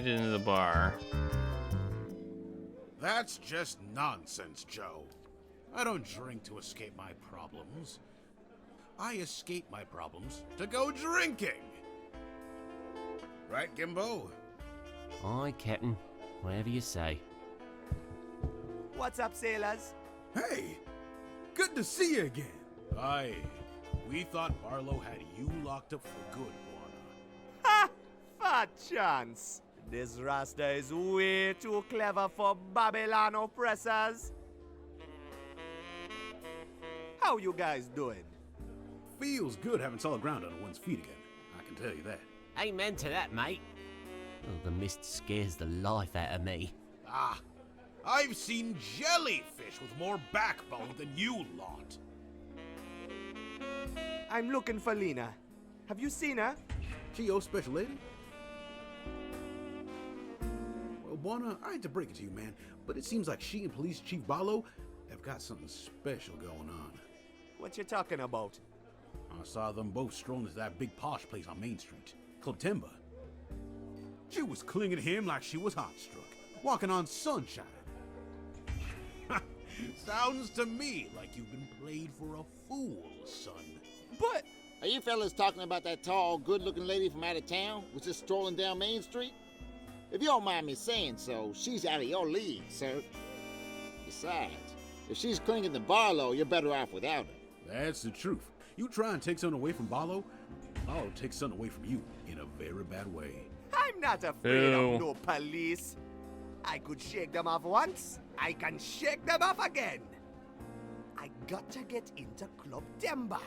headed into the bar. That's just nonsense, Joe. I don't drink to escape my problems. I escape my problems to go drinking. Right, Gimbo? Aye, Captain. Whatever you say. What's up, sailors? Hey! Good to see you again. Aye. We thought Barlow had you locked up for good, Buana. Ha! Fat chance. This Rasta is way too clever for Babylon oppressors. How you guys doing? Feels good having solid ground under one's feet again. I can tell you that. Amen to that, mate. Oh, the mist scares the life out of me. Ah, I've seen jellyfish with more backbone than you lot. I'm looking for Lena. Have you seen her? She your special lady? Well, Buana, I hate to break it to you, man, but it seems like she and Police Chief Barlow have got something special going on. What you talking about? I saw them both strolling to that big posh place on Main Street, Club Timber. She was clinging to him like she was hot-struck, walking on sunshine. Sounds to me like you've been played for a fool, son. But Are you fellas talking about that tall, good-looking lady from out of town who's just strolling down Main Street? If you don't mind me saying so, she's out of your league, sir. Besides, if she's clinging to Barlow, you're better off without her. That's the truth. You try and take something away from Barlow, Barlow takes something away from you in a very bad way. I'm not afraid Ew. of no police. I could shake them off once. I can shake them off again. I got to get into Club Timber.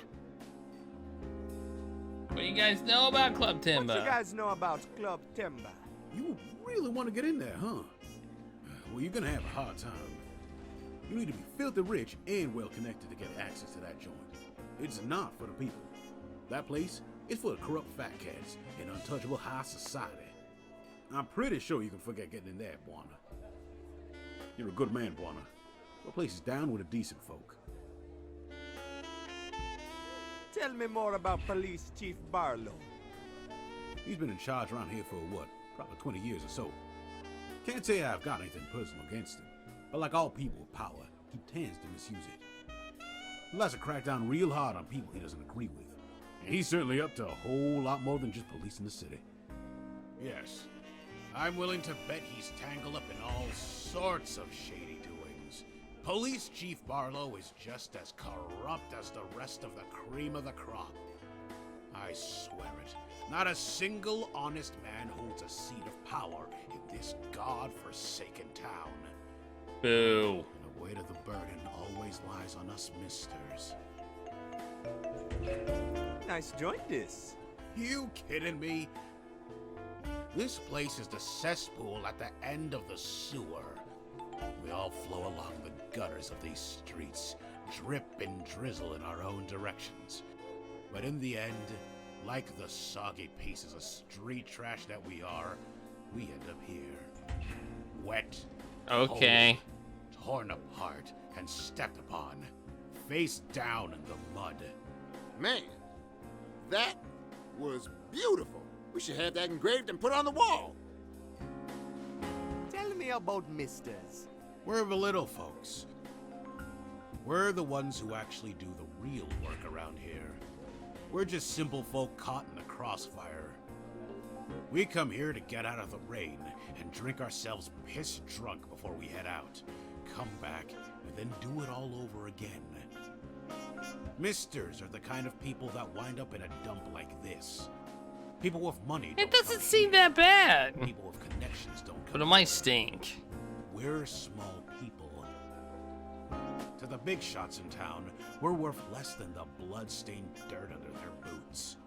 What do you guys know about Club Timber? What you guys know about Club Timber? You really want to get in there, huh? Well, you're gonna have a hard time. You need to be filthy rich and well connected to get access to that joint. It's not for the people. That place is for the corrupt fat cats and untouchable high society. I'm pretty sure you can forget getting in there, Buana. You're a good man, Buana. Your place is down with the decent folk. Tell me more about Police Chief Barlow. He's been in charge around here for what? Probably 20 years or so. Can't say I've got anything personal against him, but like all people with power, he tends to misuse it. He likes to crack down real hard on people he doesn't agree with. And he's certainly up to a whole lot more than just policing the city. Yes, I'm willing to bet he's tangled up in all sorts of shady doings. Police Chief Barlow is just as corrupt as the rest of the cream of the crop. I swear it. Not a single honest man holds a seat of power in this god-forsaken town. Boo. And the weight of the burden always lies on us misters. Nice joint this. You kidding me? This place is the cesspool at the end of the sewer. We all flow along the gutters of these streets, drip and drizzle in our own directions. But in the end, like the soggy pieces of street trash that we are, we end up here. Wet. Okay. Cold, torn apart and stepped upon. Face down in the mud. Man, that was beautiful. We should have that engraved and put on the wall. Tell me about misters. We're the little folks. We're the ones who actually do the real work around here. We're just simple folk caught in the crossfire. We come here to get out of the rain and drink ourselves piss drunk before we head out. Come back and then do it all over again. Misters are the kind of people that wind up in a dump like this. People with money It don't doesn't come seem here. that bad. People with connections don't come But it might stink. We're small people. To the big shots in town, we're worth less than the blood-stained dirt under their boots.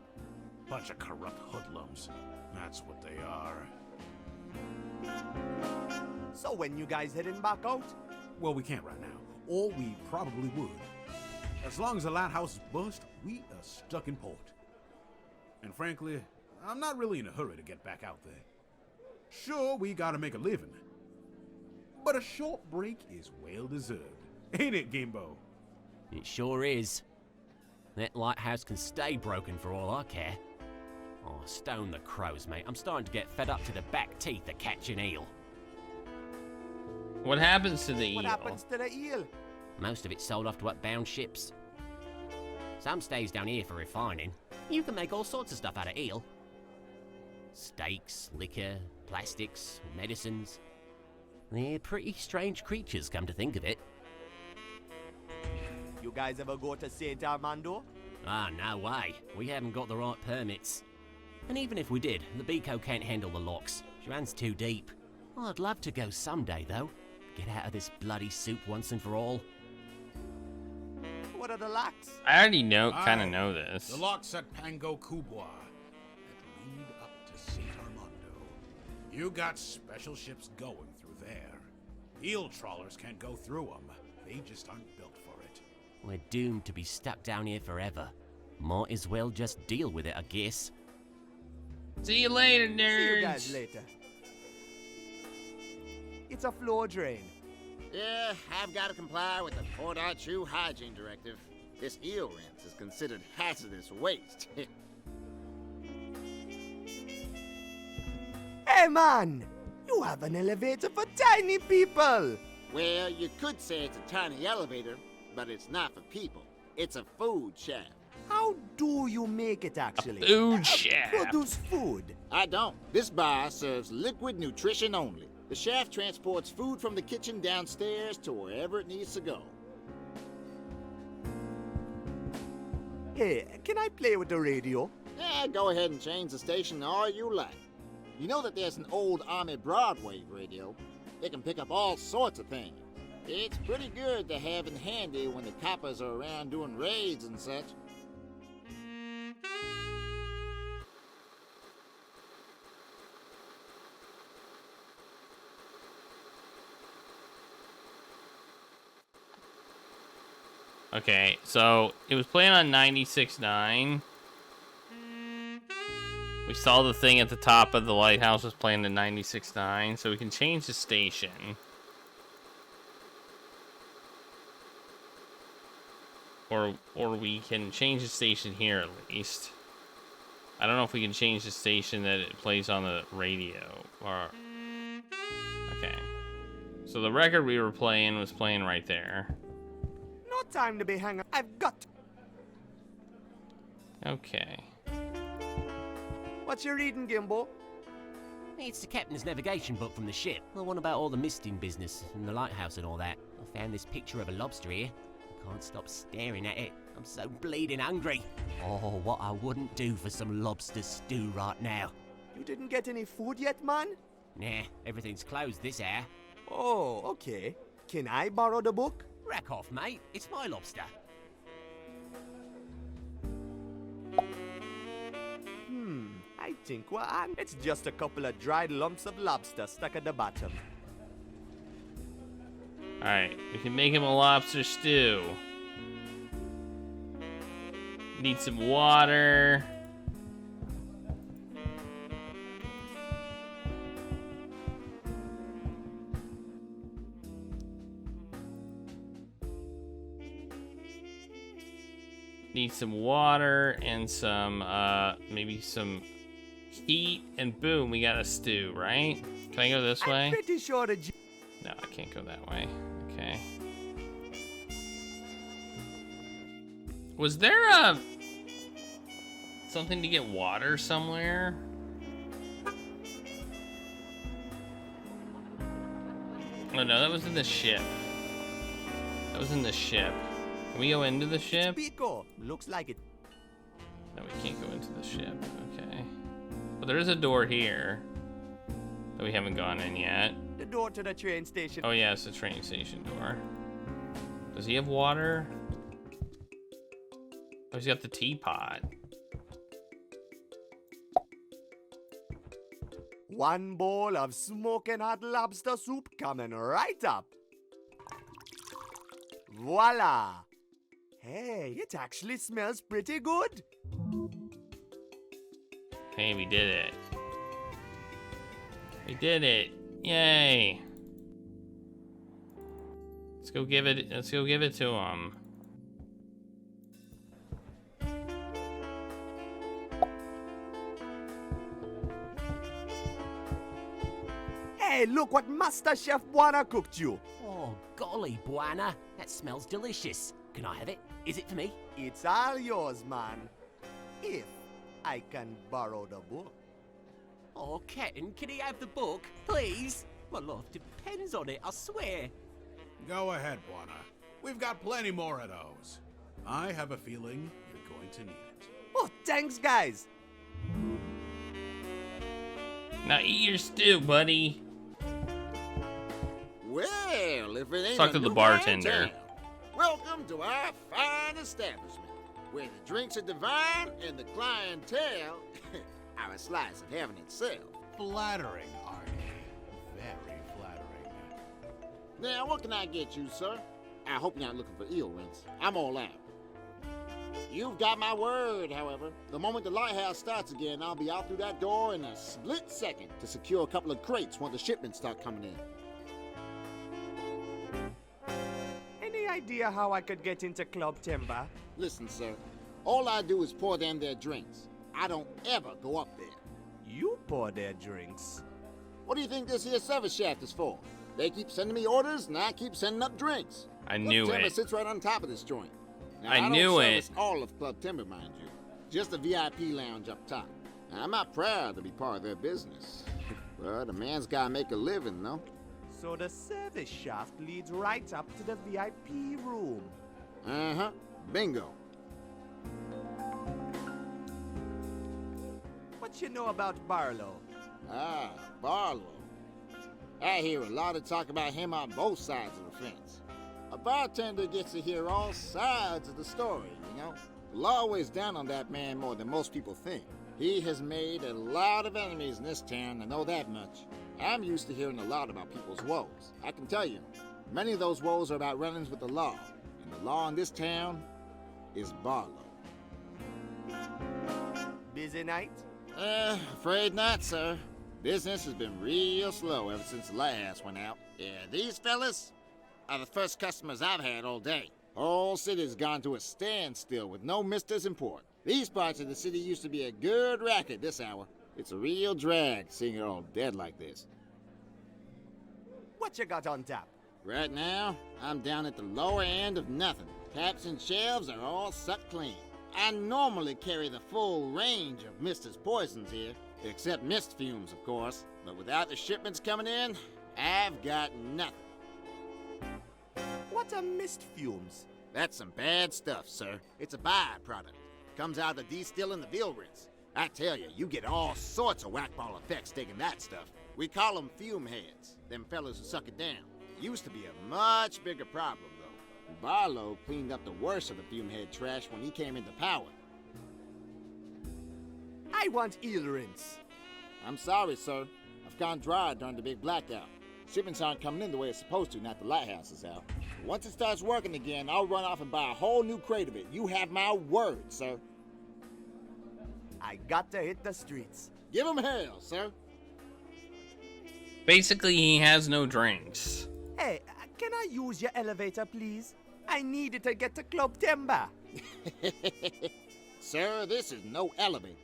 Bunch of corrupt hoodlums. That's what they are. So when you guys heading back out? Well, we can't right now. Or we probably would. As long as the Lighthouse is bust, we are stuck in port. And frankly, I'm not really in a hurry to get back out there. Sure, we gotta make a living. But a short break is well deserved. Ain't it, Gimbo? It sure is. That lighthouse can stay broken for all I care. Oh, stone the crows, mate. I'm starting to get fed up to the back teeth of catching eel. What happens to the eel? What happens to the eel? Most of it's sold off to upbound ships. Some stays down here for refining. You can make all sorts of stuff out of eel. Steaks, liquor, plastics, medicines. They're pretty strange creatures, come to think of it. You guys ever go to St. Armando? Ah, no way. We haven't got the right permits. And even if we did, the Beco can't handle the locks. She runs too deep. I'd love to go someday, though. Get out of this bloody soup once and for all. What are the locks? I already kind of Aye, know this. The locks at Pango Kubwa that lead up to St. Armando. You got special ships going through there. Eel trawlers can't go through them. They just aren't built for it. We're doomed to be stuck down here forever. Might as well just deal with it, I guess. See you later, nerds. See you guys later. It's a floor drain. Yeah, I've got to comply with the Port Archu hygiene directive. This eel rinse is considered hazardous waste. Hey man! You have an elevator for tiny people! Well, you could say it's a tiny elevator, but it's not for people. It's a food shaft. How do you make it actually? Food shaft. Produce food. I don't. This bar serves liquid nutrition only. The shaft transports food from the kitchen downstairs to wherever it needs to go. Hey, can I play with the radio? Yeah, go ahead and change the station all you like. You know that there's an old Army Broadway radio. It can pick up all sorts of things. It's pretty good to have in handy when the coppers are around doing raids and such. Okay, so it was playing on 96.9. We saw the thing at the top of the Lighthouse was playing the 96.9, so we can change the station. Or we can change the station here at least. I don't know if we can change the station that it plays on the radio. Or okay. So the record we were playing was playing right there. No time to be hanging. I've got. Okay. What you reading, Gimbo? It's the captain's navigation book from the ship. The one about all the misting business and the lighthouse and all that. I found this picture of a lobster here. I can't stop staring at it. I'm so bleeding hungry. Oh, what I wouldn't do for some lobster stew right now. You didn't get any food yet, man? Nah, everything's closed this hour. Oh, okay. Can I borrow the book? Rack off, mate. It's my lobster. I think we're on. It's just a couple of dried lumps of lobster stuck at the bottom. Alright, we can make him a lobster stew. Need some water. Need some water and some, maybe some heat, and boom, we got a stew, right? Can I go this way? I'm pretty sure the No, I can't go that way. Okay. Was there something to get water somewhere? Oh no, that was in the ship. That was in the ship. Can we go into the ship? Pico. Looks like it. No, we can't go into the ship. Okay. But there is a door here that we haven't gone in yet. The door to the train station. Oh yeah, it's the train station door. Does he have water? Oh, he's got the teapot. One bowl of smoking hot lobster soup coming right up. Voila! Hey, it actually smells pretty good. Hey, we did it. We did it. Yay. Let's go give it to him. Hey, look what Master Chef Buana cooked you. Oh, golly, Buana. That smells delicious. Can I have it? Is it for me? It's all yours, man. If I can borrow the book. Oh, Captain, can he have the book? Please? My life depends on it, I swear. Go ahead, Buana. We've got plenty more of those. I have a feeling you're going to need it. Oh, thanks, guys. Now eat your stew, buddy. Well, if it ain't Talk a to the new bartender. town. Welcome to our fine establishment, where the drinks are divine and the clientele are a slice of heaven itself. Flattering, Arnie. Very flattering. Now, what can I get you, sir? I hope you're not looking for eel rinse. I'm all out. You've got my word, however. The moment the Lighthouse starts again, I'll be out through that door in a split second to secure a couple of crates once the shipments start coming in. Any idea how I could get into Club Timber? Listen, sir. All I do is pour them their drinks. I don't ever go up there. You pour their drinks. What do you think this here service shaft is for? They keep sending me orders, and I keep sending up drinks. I Club knew Timber it. sits right on top of this joint. Now, I don't knew it. service all of Club Timber, mind you. Just the VIP lounge up top. Now, I'm not proud to be part of their business. But a man's gotta make a living, no? So the service shaft leads right up to the VIP room. Uh-huh. Bingo. What you know about Barlow? Ah, Barlow. I hear a lot of talk about him on both sides of the fence. A bartender gets to hear all sides of the story, you know? The law always down on that man more than most people think. He has made a lot of enemies in this town, I know that much. I'm used to hearing a lot about people's woes. I can tell you, many of those woes are about run-ins with the law. And the law in this town is Barlow. Busy night? Afraid not, sir. Business has been real slow ever since the Lighthouse went out. Yeah, these fellas are the first customers I've had all day. Whole city's gone to a standstill with no misters in port. These parts of the city used to be a good racket this hour. It's a real drag seeing it all dead like this. What you got on tap? Right now, I'm down at the lower end of nothing. Taps and shelves are all sucked clean. I normally carry the full range of Mister's poisons here, except mist fumes, of course. But without the shipments coming in, I've got nothing. What are mist fumes? That's some bad stuff, sir. It's a byproduct. Comes out of distilling the veal rinse. I tell you, you get all sorts of whack-ball effects taking that stuff. We call them fume heads, them fellas who suck it down. Used to be a much bigger problem, though. Barlow cleaned up the worst of the fume head trash when he came into power. I want eel rinse. I'm sorry, sir. I've gone dry during the big blackout. Shipments aren't coming in the way it's supposed to, not the Lighthouse is out. Once it starts working again, I'll run off and buy a whole new crate of it. You have my word, sir. I got to hit the streets. Give him hell, sir. Basically, he has no drinks. Hey, can I use your elevator, please? I need it to get to Club Timber. Sir, this is no elevator.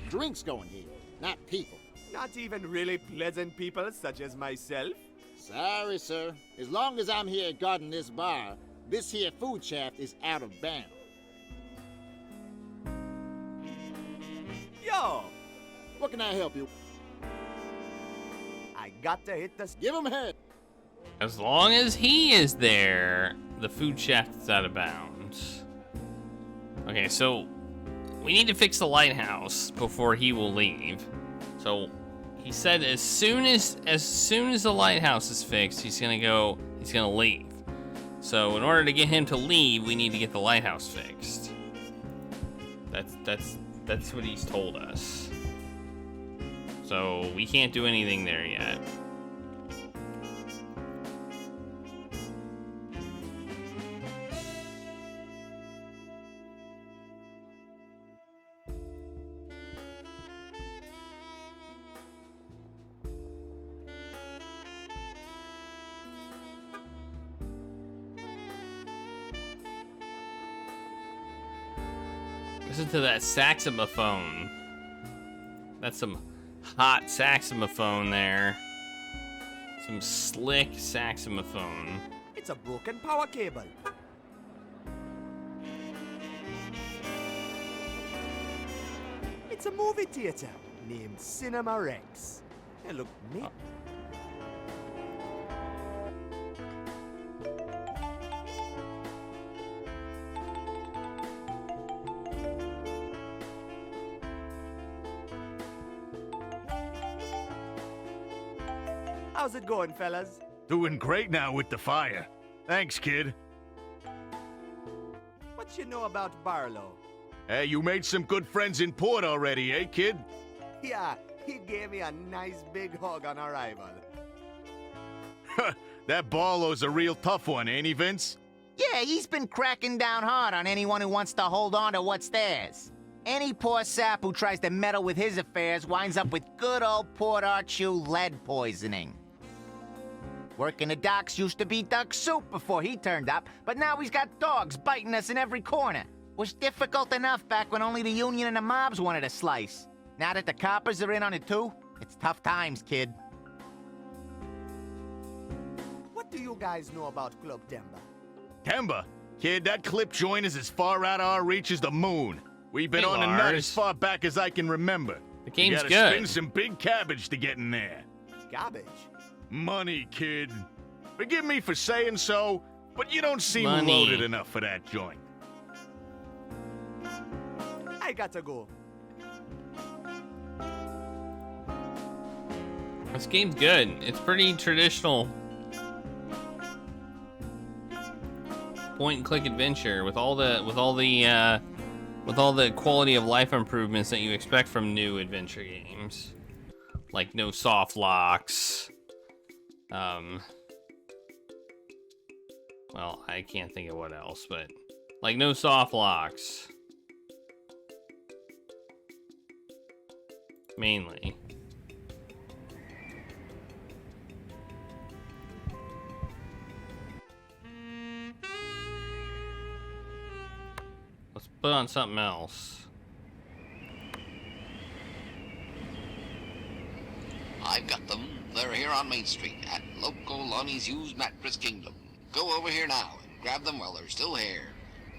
Drinks going here, not people. Not even really pleasant people such as myself. Sorry, sir. As long as I'm here guarding this bar, this here food shaft is out of bounds. Yo, What can I help you? I got to hit the... Give him hell. As long as he is there, the food shaft is out of bounds. Okay, so we need to fix the lighthouse before he will leave. So he said as soon as the lighthouse is fixed, he's gonna leave. So in order to get him to leave, we need to get the lighthouse fixed. That's what he's told us. So we can't do anything there yet. Listen to that saxophone. That's some hot saxophone there. Some slick saxophone. It's a broken power cable. It's a movie theater named Cinema Rex. Hey, look, neat. How's it going, fellas? Doing great now with the fire. Thanks, kid. What you know about Barlow? Hey, you made some good friends in port already, eh, kid? Yeah, he gave me a nice big hug on arrival. That Barlow's a real tough one, ain't he, Vince? Yeah, he's been cracking down hard on anyone who wants to hold on to what's theirs. Any poor sap who tries to meddle with his affairs winds up with good old Port Archue lead poisoning. Working the docks used to be duck soup before he turned up, but now he's got dogs biting us in every corner. Was difficult enough back when only the Union and the mobs wanted a slice. Now that the coppers are in on it too, it's tough times, kid. What do you guys know about Club Timber? Timber? Kid, that clip joint is as far out of our reach as the moon. We've been Hey, on the nut Lars. as far back as I can remember. The game's you gotta good. spin some big cabbage to get in there. Garbage. Money, kid. Forgive me for saying so, but you don't seem Money. loaded enough for that joint. I gotta go. This game's good. It's pretty traditional. Point and click adventure with all the quality of life improvements that you expect from new adventure games. Like no soft locks. Well, I can't think of what else, but like no soft locks. Mainly. Let's put on something else. I've got them. They're here on Main Street at local Lonnie's Used Mattress Kingdom. Go over here now and grab them while they're still here.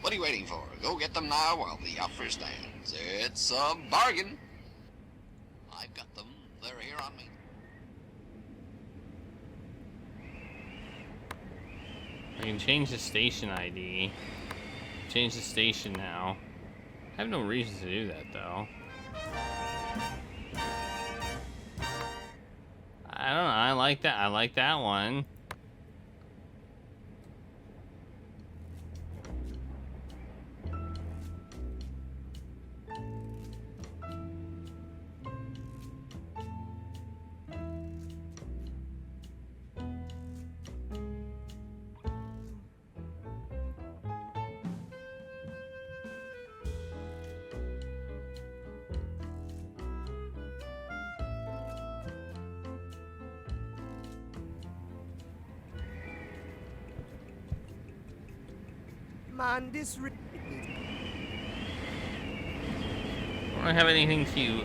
What are you waiting for? Go get them now while the offer stands. It's a bargain. I've got them. They're here on Main. I can change the station ID. Change the station now. I have no reason to do that though. I don't know. I like that. I like that one. Man, this I don't have anything to.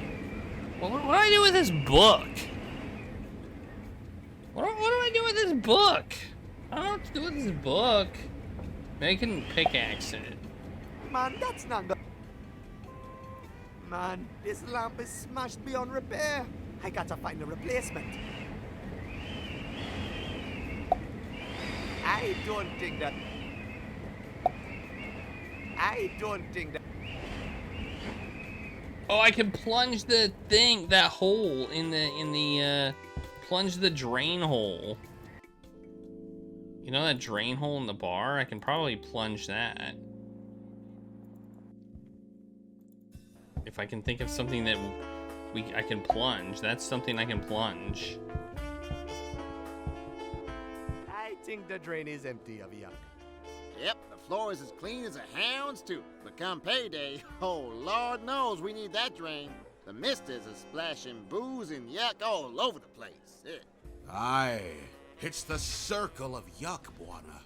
What do I do with this book? What do I do with this book? I don't know what to do with this book. Maybe I can pickaxe it. Man, that's not good. Man, this lamp is smashed beyond repair. I gotta find a replacement. I don't think that. Oh, I can plunge the thing, that hole in the plunge the drain hole. You know that drain hole in the bar? I can probably plunge that. If I can think of something that I can plunge, that's something I can plunge. I think the drain is empty of yuck. Yep, the floor is as clean as a hound's tooth. But come payday, oh Lord knows we need that drain. The misters are splashing booze and yuck all over the place. Yeah. Aye, it's the circle of yuck, Bwana.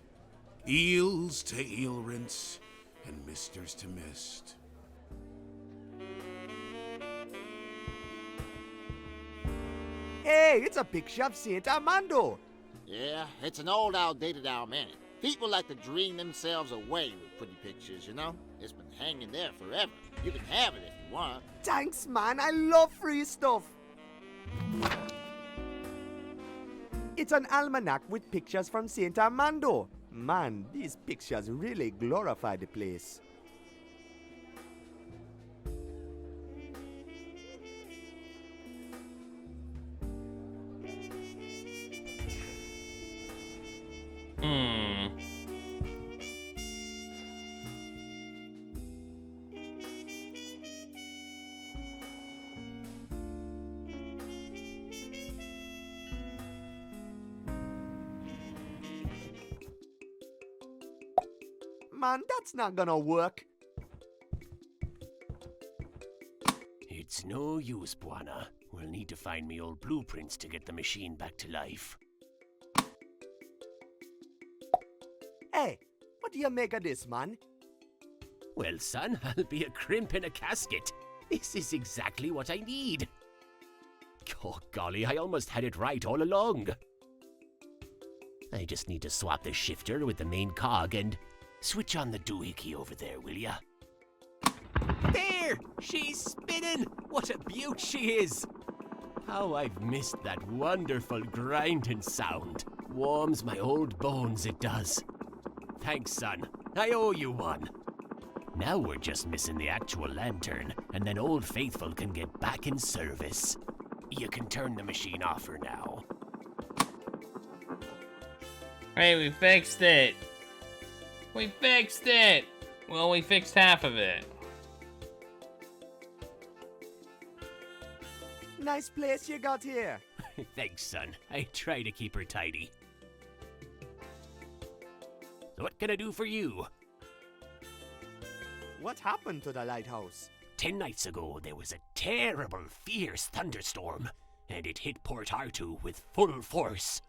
Eels to eel rinse, and misters to mist. Hey, it's a picture of Saint Armando. Yeah, it's an old, outdated almanac. People like to dream themselves away with pretty pictures, you know? It's been hanging there forever. You can have it if you want. Thanks, man. I love free stuff. It's an almanac with pictures from Saint Armando. Man, these pictures really glorify the place. Man, that's not gonna work. It's no use, Buana. We'll need to find me old blueprints to get the machine back to life. Hey, what do you make of this, man? Well, son, I'll be a crimp in a casket. This is exactly what I need. Oh, golly, I almost had it right all along. I just need to swap the shifter with the main cog and switch on the doohickey over there, will ya? There! She's spinning! What a beaut she is! How I've missed that wonderful grinding sound. Warms my old bones, it does. Thanks, son. I owe you one. Now we're just missing the actual lantern, and then Old Faithful can get back in service. You can turn the machine off for now. Hey, we fixed it. We fixed it. Well, we fixed half of it. Nice place you got here. Thanks, son. I try to keep her tidy. So what can I do for you? What happened to the lighthouse? 10 nights ago, there was a terrible, fierce thunderstorm, and it hit Port Artoo with full force.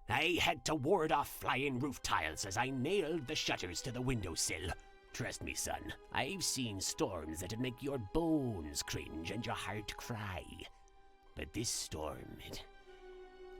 I had to ward off flying roof tiles as I nailed the shutters to the windowsill. Trust me, son, I've seen storms that'd make your bones cringe and your heart cry. But this storm,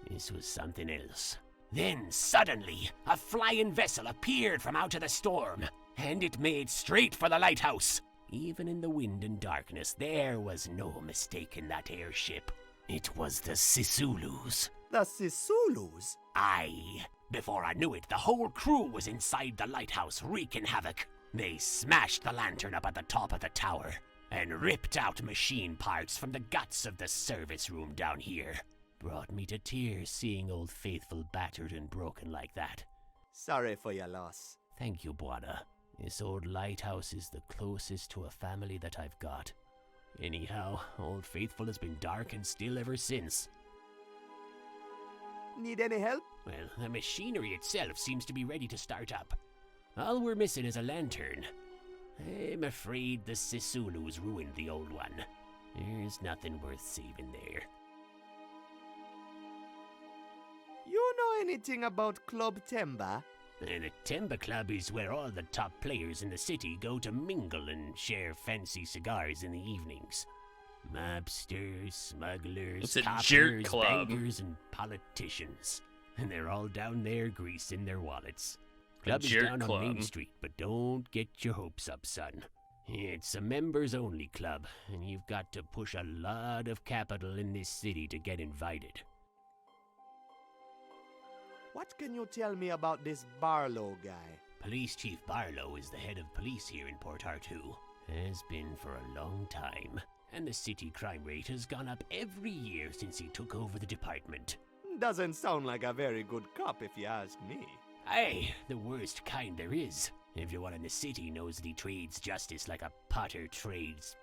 this was something else. Then, suddenly, a flying vessel appeared from out of the storm, and it made straight for the lighthouse. Even in the wind and darkness, there was no mistaking that airship. It was the Sisulus. The Sisulus? Aye. Before I knew it, the whole crew was inside the lighthouse wreaking havoc. They smashed the lantern up at the top of the tower and ripped out machine parts from the guts of the service room down here. Brought me to tears seeing Old Faithful battered and broken like that. Sorry for your loss. Thank you, Buana. This old lighthouse is the closest to a family that I've got. Anyhow, Old Faithful has been dark and still ever since. Need any help? Well, the machinery itself seems to be ready to start up. All we're missing is a lantern. I'm afraid the Sisulus ruined the old one. There's nothing worth saving there. You know anything about Club Temba? And the Temba Club is where all the top players in the city go to mingle and share fancy cigars in the evenings. Mobsters, smugglers, It's a coppers, jerk club. bankers, and politicians. And they're all down there greasing their wallets. Club is jerk down club. on Main Street, but don't get your hopes up, son. It's a members-only club, and you've got to push a lot of capital in this city to get invited. What can you tell me about this Barlow guy? Police Chief Barlow is the head of police here in Port Artoo. Has been for a long time. And the city crime rate has gone up every year since he took over the department. Doesn't sound like a very good cop if you ask me. Aye, the worst kind there is. Everyone in the city knows that he trades justice like a potter trades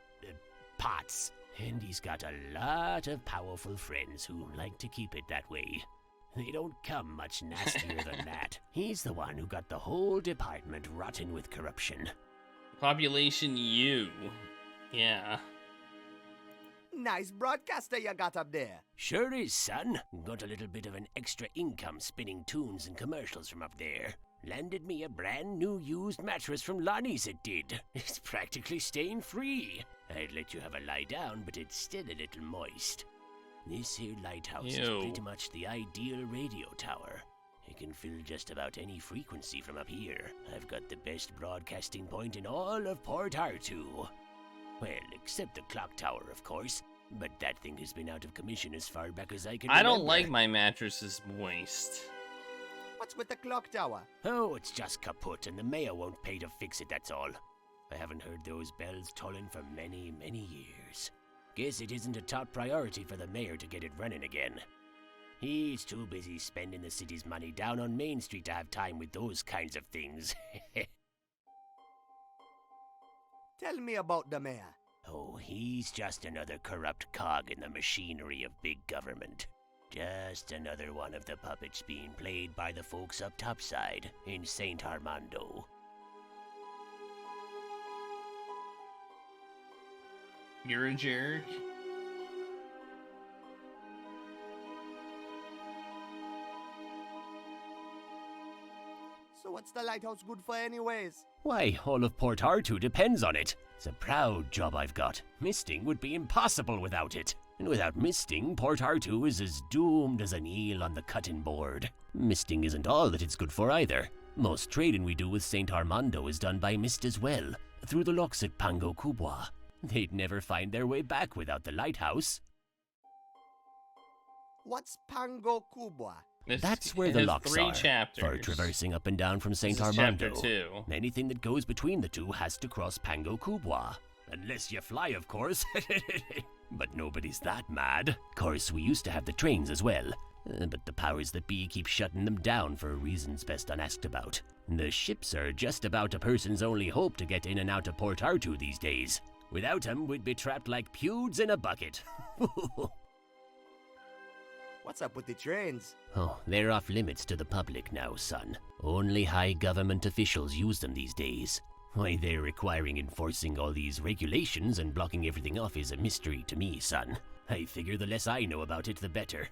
pots. And he's got a lot of powerful friends who like to keep it that way. They don't come much nastier than that. He's the one who got the whole department rotten with corruption. Population U. Yeah. Nice broadcaster you got up there. Sure is, son. Got a little bit of an extra income spinning tunes and commercials from up there. Landed me a brand new used mattress from Lonnie's, it did. It's practically stain free. I'd let you have a lie down, but it's still a little moist. This here lighthouse is Ew. pretty much the ideal radio tower. It can fill just about any frequency from up here. I've got the best broadcasting point in all of Port Artoo. Well, except the clock tower, of course. But that thing has been out of commission as far back as I can I remember. don't like my mattresses moist. What's with the clock tower? Oh, it's just kaput, and the mayor won't pay to fix it, that's all. I haven't heard those bells tolling for many, many years. Guess it isn't a top priority for the mayor to get it running again. He's too busy spending the city's money down on Main Street to have time with those kinds of things. Tell me about the mayor. Oh, he's just another corrupt cog in the machinery of big government. Just another one of the puppets being played by the folks up topside in St. Armando. You're a jerk. So what's the lighthouse good for anyways? Why, all of Port Artoo depends on it. It's a proud job I've got. Misting would be impossible without it. And without misting, Port Artoo is as doomed as an eel on the cutting board. Misting isn't all that it's good for either. Most trading we do with St. Armando is done by mist as well, through the locks at Pango Kubwa. They'd never find their way back without the lighthouse. What's Pango Kubwa? That's where it the has locks 3 are, chapters. for traversing up and down from St. This is Armando. chapter 2. Anything that goes between the two has to cross Pango Kubwa. Unless you fly, of course. But nobody's that mad. Of course, we used to have the trains as well. But the powers that be keep shutting them down for reasons best unasked about. The ships are just about a person's only hope to get in and out of Port Artoo these days. Without them, we'd be trapped like pewds in a bucket. What's up with the trains? Oh, they're off limits to the public now, son. Only high government officials use them these days. Why they're requiring enforcing all these regulations and blocking everything off is a mystery to me, son. I figure the less I know about it, the better.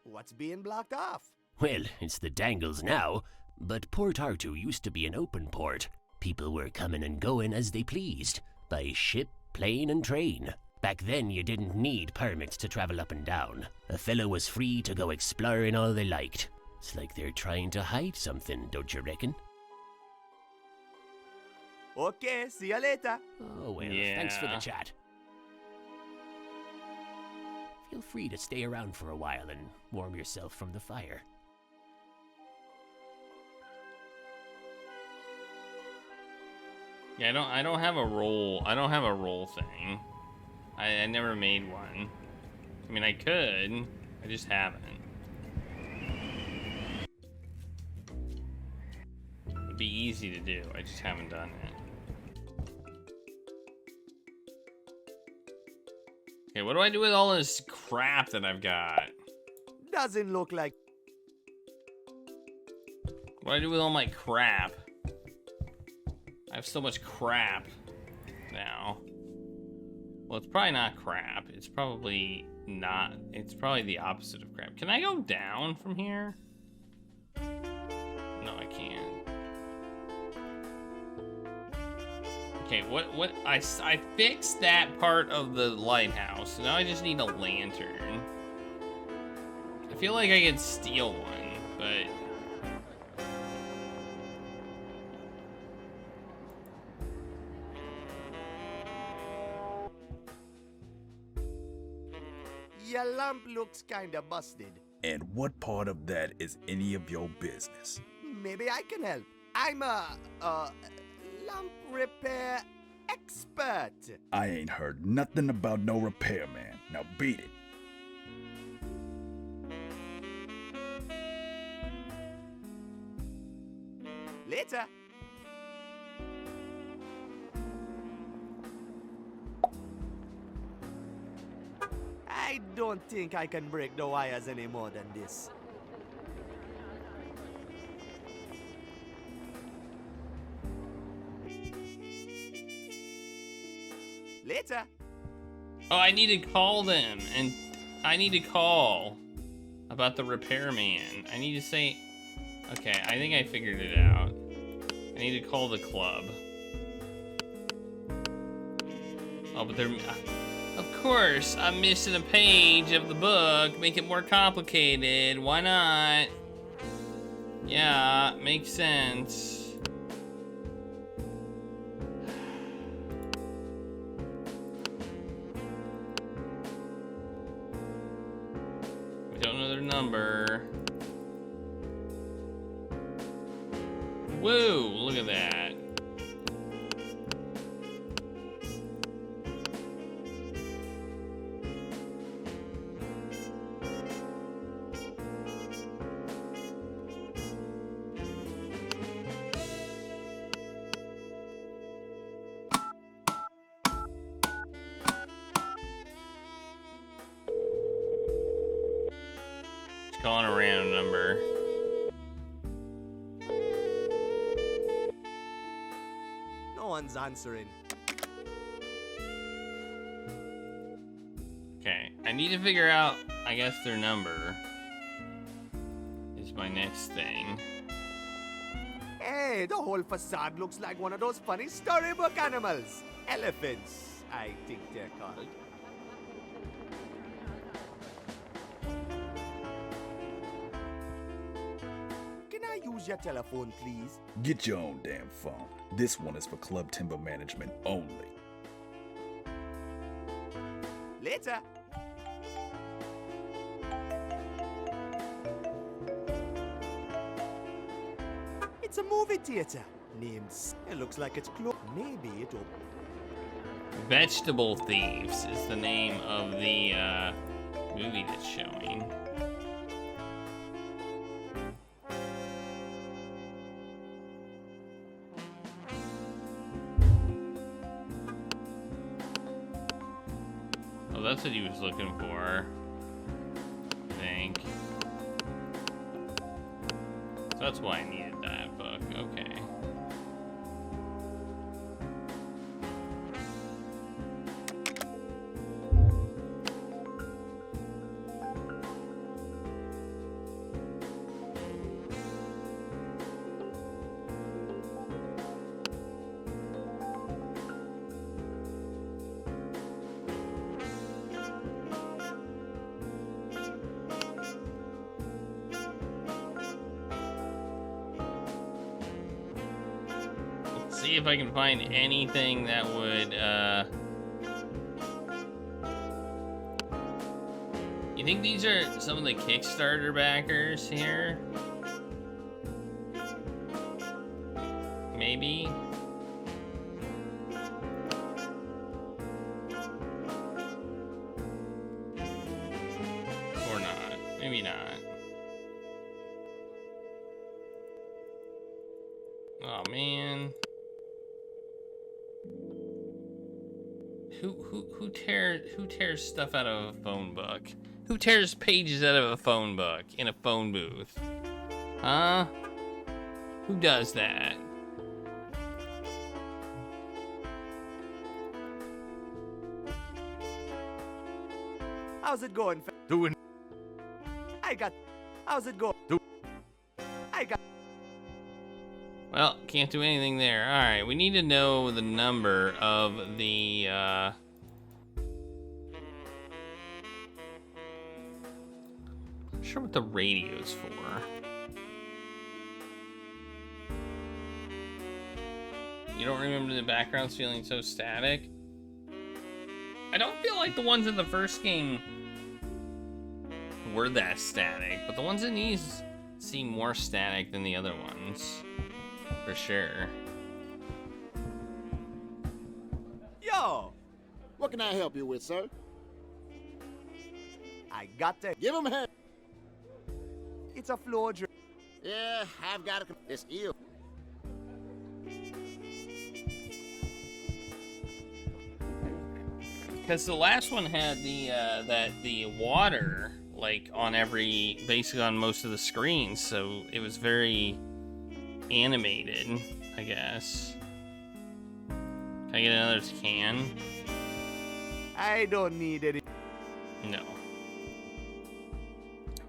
What's being blocked off? Well, it's the dangles now, but Port Artoo used to be an open port. People were coming and going as they pleased, by ship, plane, and train. Back then, you didn't need permits to travel up and down. A fellow was free to go exploring all they liked. It's like they're trying to hide something, don't you reckon? Okay, see you later. Oh, well, Yeah. thanks for the chat. Feel free to stay around for a while and warm yourself from the fire. Yeah, I don't have a roll. I don't have a roll thing. I never made one. I mean, I could. I just haven't. It'd be easy to do. I just haven't done it. Okay, what do I do with all this crap that I've got? Doesn't look like. What do I do with all my crap? I have so much crap now. Well, it's probably not crap. It's probably not. It's probably the opposite of crap. Can I go down from here? No, I can't. Okay, what? I fixed that part of the lighthouse. Now I just need a lantern. I feel like I could steal one, but... Your lamp looks kinda busted. And what part of that is any of your business? Maybe I can help. I'm a lamp repair expert. I ain't heard nothing about no repairman. Now beat it. Later. I don't think I can break the wires any more than this. Later. Oh, I need to call them, and I need to call about the repairman. I need to say, okay, I think I figured it out. I need to call the club. Oh, but they're, Of course, I'm missing a page of the book. Make it more complicated. Why not? Yeah, makes sense. We don't know their number. Whoa, look at that. Calling a random number. No one's answering. Okay, I need to figure out, I guess, their number is my next thing. Hey, the whole facade looks like one of those funny storybook animals. Elephants, I think they're called. Can I use your telephone, please? Get your own damn phone. This one is for Club Timber Management only. Later. It's a movie theater. Named. It looks like it's closed. Maybe it'll. Vegetable Thieves is the name of the movie that's showing. Oh, that's what he was looking for, I think. So that's why I needed that book. Okay. See if I can find anything that would, You think these are some of the Kickstarter backers here? Maybe? Or not. Maybe not. Oh, man. Who tears stuff out of a phone book? Who tears pages out of a phone book in a phone booth? Huh? Who does that? How's it going? Doing. How's it going? Well, can't do anything there. Alright, we need to know the number of the, Not sure what the radio's for. You don't remember the backgrounds feeling so static? I don't feel like the ones in the first game were that static, but the ones in these seem more static than the other ones. For sure. Yo! What can I help you with, sir? I got to. Give him a hand. It's a floor drip. Yeah, I've got to. It's ill. Because the last one had the water like on basically on most of the screens, so it was very animated, I guess. Can I get another can? I don't need any. No.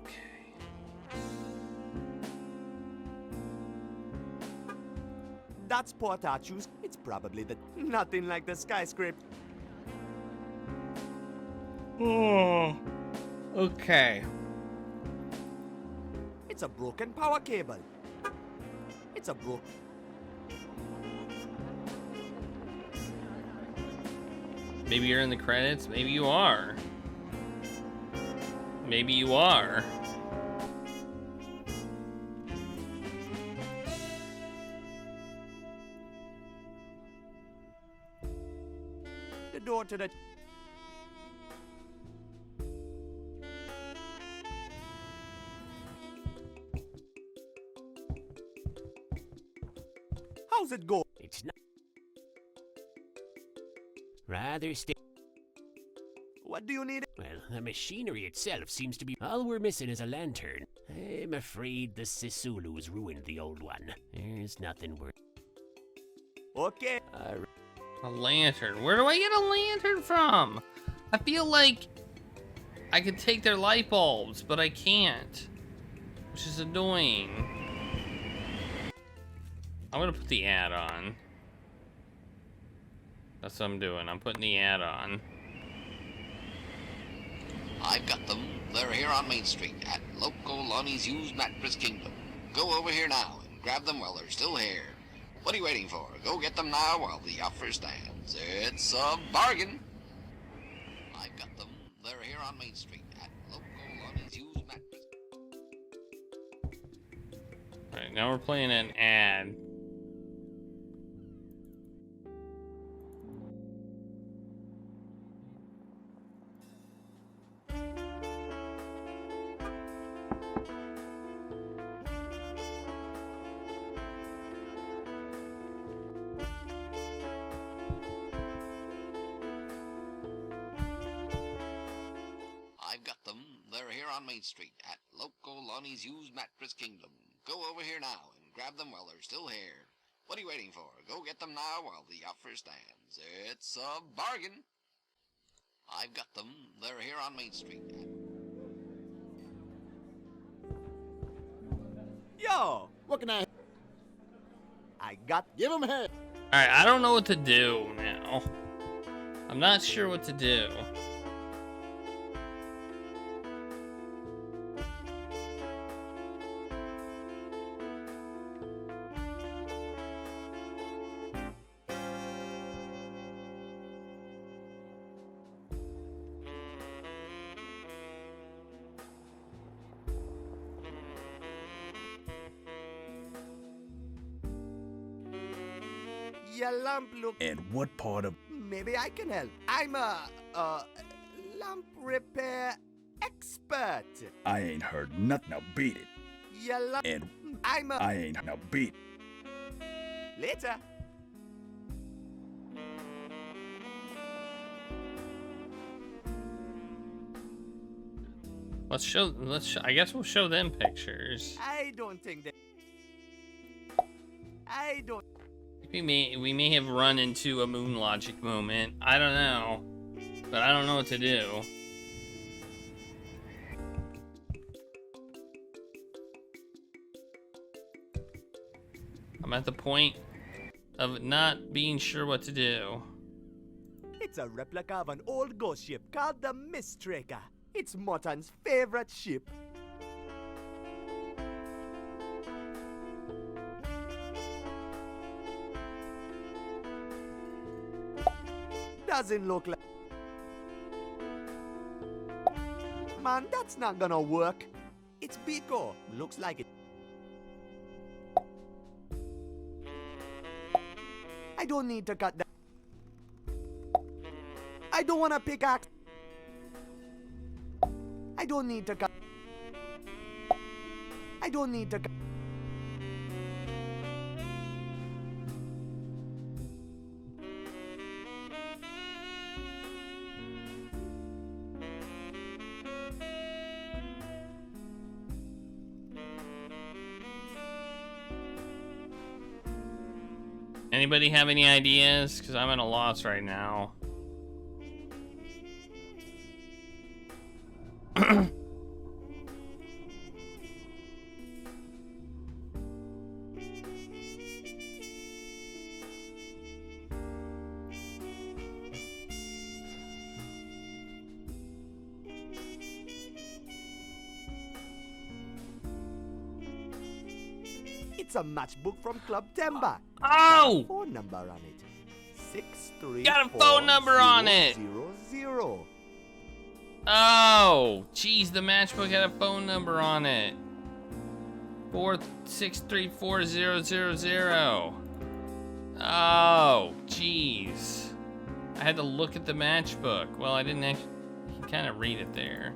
Okay. That's Port Arthur's. It's probably nothing like the skyscraper. Oh. Okay. It's a broken power cable. It's a broke. Maybe you're in the credits. Maybe you are. Maybe you are. The door to the. How's it go? It's not. Rather sti. What do you need? Well, the machinery itself seems to be. All we're missing is a lantern. I'm afraid the Sisulu's ruined the old one. There's nothing worth. Okay. A lantern. Where do I get a lantern from? I feel like I could take their light bulbs, but I can't. Which is annoying. I'm gonna put the ad on. That's what I'm doing. I'm putting the ad on. I've got them. They're here on Main Street at local Lonnie's Used Mattress Kingdom. Go over here now and grab them while they're still here. What are you waiting for? Go get them now while the offer stands. It's a bargain. I've got them. They're here on Main Street at local Lonnie's Used Mattress. Alright, now we're playing an ad. I've got them. They're here on Main Street at local Lonnie's Used Mattress Kingdom. Go over here now and grab them while they're still here. What are you waiting for? Go get them now while the offer stands. It's a bargain. I've got them. They're here on Main Street. Yo, What can I I got. give him here? Alright, I don't know what to do now. I'm not sure what to do. Your lamp look. And what part of Maybe I can help. I'm a lamp repair expert. I ain't heard nothing? Now beat it. Your lamp. And I'm a. I ain't now beat. Later. I guess we'll show them pictures. I don't think that. I don't. We may have run into a moon logic moment. I don't know. But I don't know what to do. I'm at the point of not being sure what to do. It's a replica of an old ghost ship called the Mistraker. It's Mutton's favorite ship. Doesn't look like. Man, that's not gonna work. It's Biko. Looks like it. I don't need to cut that. I don't want a pickaxe. I don't need to cut. I don't need to cut. Anybody have any ideas? Because I'm at a loss right now. It's a matchbook from Club Timber. Oh! Phone number on it. 634 Got a phone number on it. 000. Oh, jeez, the matchbook had a phone number on it. 4634000. Oh, jeez. I had to look at the matchbook. Well, I didn't actually. You can kind of read it there.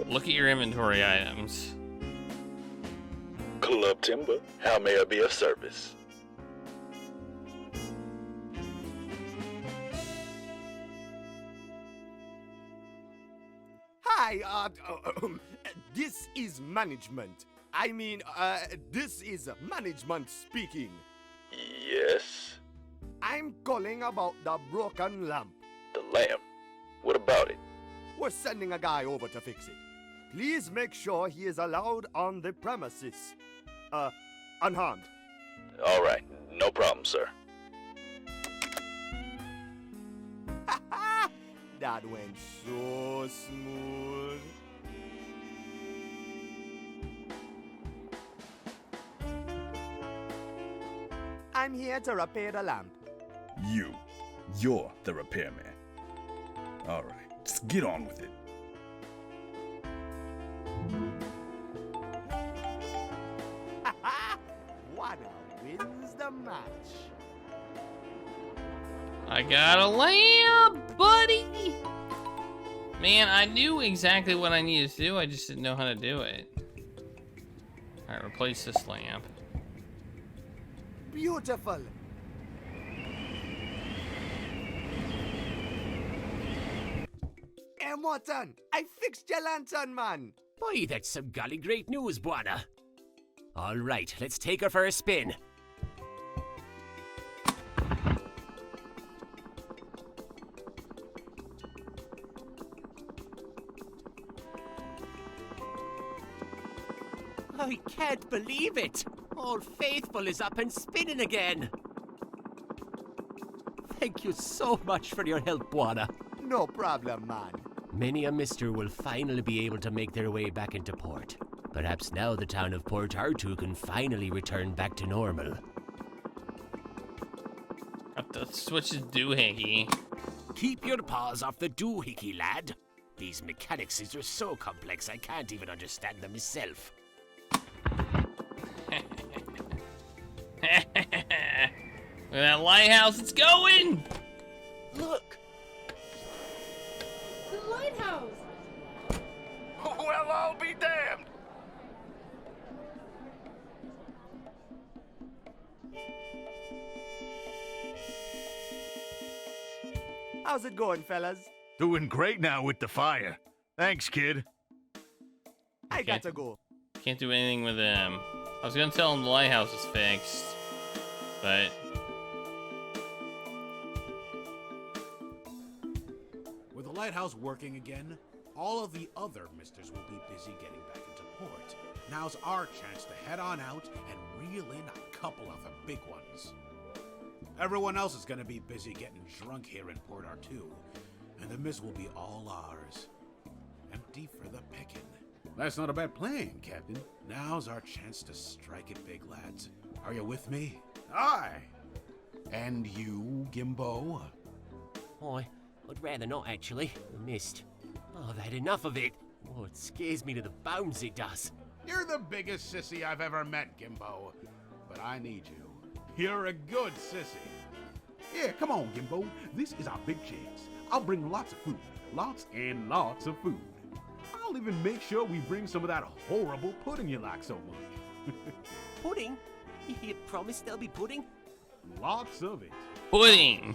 Look at your inventory items. Club Timber, how may I be of service? Hi, this is management. I mean, this is management speaking. Yes. I'm calling about the broken lamp. The lamp. What about it? We're sending a guy over to fix it. Please make sure he is allowed on the premises. Unharmed. All right, no problem, sir. That went so smooth. I'm here to repair the lamp. You're the repairman. All right, just get on with it. Wanna wins the match. I got a lamp, buddy! Man, I knew exactly what I needed to do, I just didn't know how to do it. Alright, replace this lamp. Beautiful. Hey, Morton, I fixed your lantern, man. Boy, that's some golly great news, Buana. All right, let's take her for a spin. I can't believe it! Old Faithful is up and spinning again! Thank you so much for your help, Buana. No problem, man. Many a mister will finally be able to make their way back into port. Perhaps now the town of Port Artoo can finally return back to normal. Got the switches doohickey. Keep your paws off the doohickey, lad. These mechanics are so complex I can't even understand them myself. Look at that lighthouse, it's going! Look! The lighthouse! Well, I'll be damned. How's it going, fellas? Doing great now with the fire. Thanks, kid. I got to go. Can't do anything with him. I was gonna tell him the lighthouse is fixed, but... With the lighthouse working again, all of the other misters will be busy getting back into port. Now's our chance to head on out and reel in a couple of the big ones. Everyone else is gonna be busy getting drunk here in Port Artoo, and the miss will be all ours. Empty for the picking. That's not a bad plan, Captain. Now's our chance to strike it big, lads. Are you with me? Aye! And you, Gimbo? Oh, I'd rather not, actually. The mist. Oh, I've had enough of it. Oh, it scares me to the bones, it does. You're the biggest sissy I've ever met, Gimbo. But I need you. You're a good sissy. Yeah, come on, Gimbo. This is our big chance. I'll bring lots of food. Lots and lots of food. I'll even make sure we bring some of that horrible pudding you like so much. Pudding? You promise there'll be pudding? Lots of it. Pudding!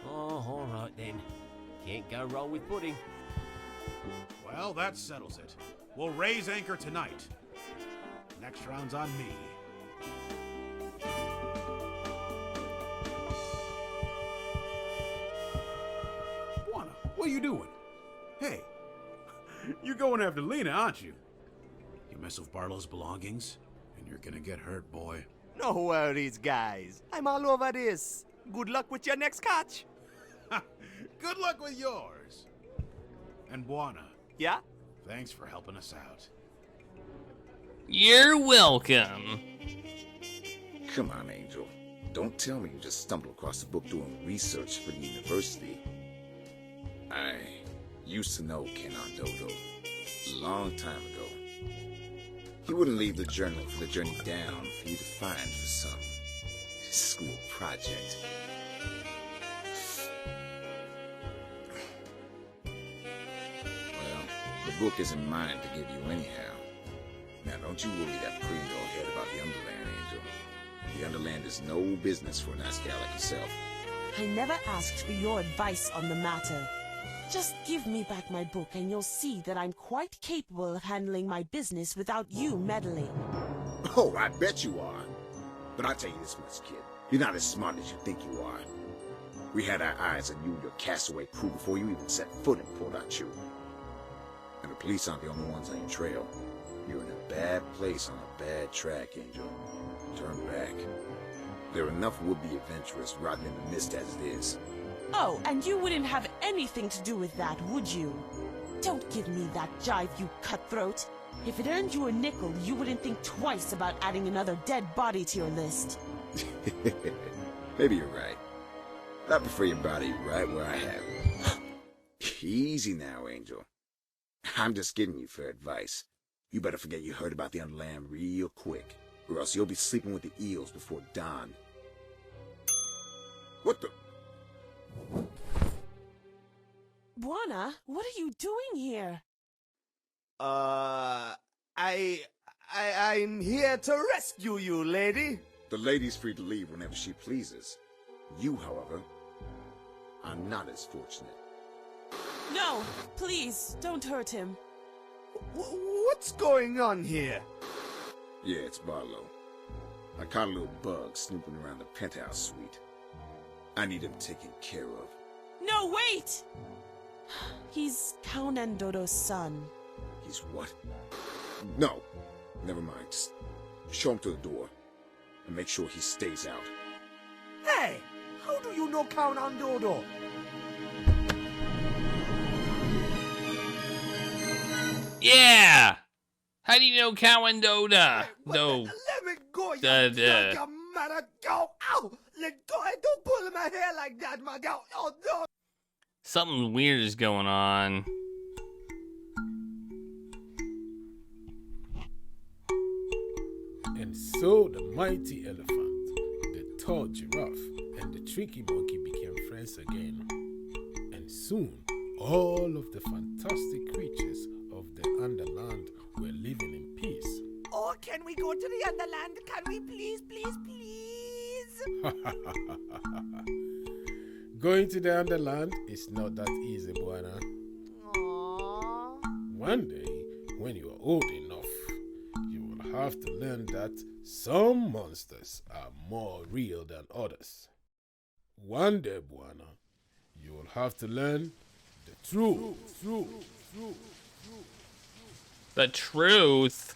Oh, all right then. Can't go wrong with pudding. Well, that settles it. We'll raise anchor tonight. Next round's on me. Buana, what are you doing? Hey, you're going after Lena, aren't you? You mess with Barlow's belongings, and you're gonna get hurt, boy. No worries, guys. I'm all over this. Good luck with your next catch. Good luck with yours. And Buana, Yeah? thanks for helping us out. You're welcome. Come on, Angel. Don't tell me you just stumbled across the book doing research for the university. I used to know Kenan Dodo a long time ago. He wouldn't leave the journal for the journey down for you to find for some school project. Well, the book isn't mine to give you anyhow. Now, don't you worry that pretty little head about the Underland, Angel. The Underland is no business for a nice gal like yourself. I never asked for your advice on the matter. Just give me back my book and you'll see that I'm quite capable of handling my business without you meddling. Oh, I bet you are. But I'll tell you this much, kid. You're not as smart as you think you are. We had our eyes on you and your castaway crew before you even set foot in Port Arthur. And the police aren't the only ones on your trail. You're in a bad place on a bad track, Angel. Turn back. There are enough would-be adventurers rotting in the mist as it is. Oh, and you wouldn't have anything to do with that, would you? Don't give me that jive, you cutthroat. If it earned you a nickel, you wouldn't think twice about adding another dead body to your list. Maybe you're right. I prefer your body right where I have it. Easy now, Angel. I'm just giving you fair advice. You better forget you heard about the Underland real quick, or else you'll be sleeping with the eels before dawn. What the? Buana, what are you doing here? I'm here to rescue you, lady. The lady's free to leave whenever she pleases. You, however, are not as fortunate. No, please, don't hurt him. What's going on here? Yeah, it's Barlow. I caught a little bug snooping around the penthouse suite. I need him taken care of. No, wait! He's Count Dodo's son. He's what? No, never mind. Just show him to the door and make sure he stays out. Hey, how do you know Count Dodo? Yeah! How do you know Cowandoda? No. Let me go, you Duh. mother. Go. Ow! Let go. Don't pull my hair like that, my girl. Oh, no. Something weird is going on. And so the mighty elephant, the tall giraffe, and the tricky monkey became friends again. And soon, all of the fantastic creatures of the Underland were living in peace. Oh, can we go to the Underland? Can we please? Going to the Underland is not that easy, Buana. Aww. One day, when you are old enough, you will have to learn that some monsters are more real than others. One day, Buana, you will have to learn the truth. The truth?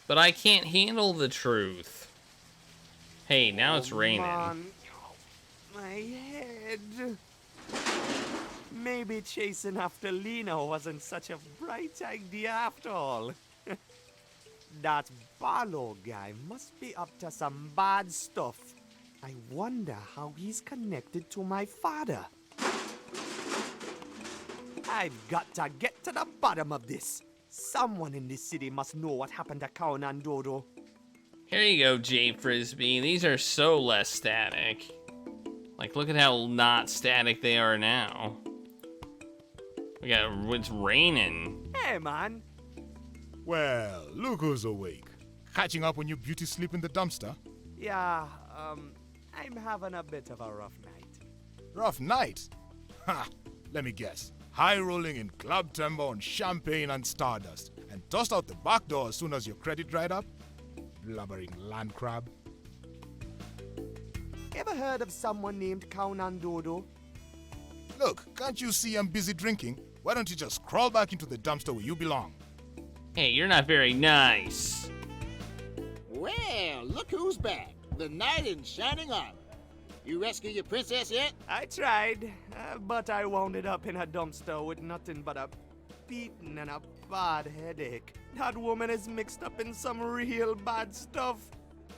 But I can't handle the truth. Hey, now it's raining. Man. My head. Maybe chasing after Lena wasn't such a bright idea after all. That Barlow guy must be up to some bad stuff. I wonder how he's connected to my father. I've got to get to the bottom of this. Someone in this city must know what happened to Count and Dodo. Here you go, Jay Frisbee. These are so less static. Like, look at how not static they are now. It's raining. Hey, man. Well, look who's awake. Catching up on your beauty sleep in the dumpster? Yeah, I'm having a bit of a rough night. Rough night? Ha! Let me guess. High rolling in club timber on champagne and stardust, and tossed out the back door as soon as your credit dried up? Blubbering land crab. Ever heard of someone named Count Dodo? Look, can't you see I'm busy drinking? Why don't you just crawl back into the dumpster where you belong? Hey, you're not very nice. Well, look who's back. The knight in shining armor. You rescue your princess yet? I tried, but I wound up in a dumpster with nothing but a beating and a bad headache. That woman is mixed up in some real bad stuff.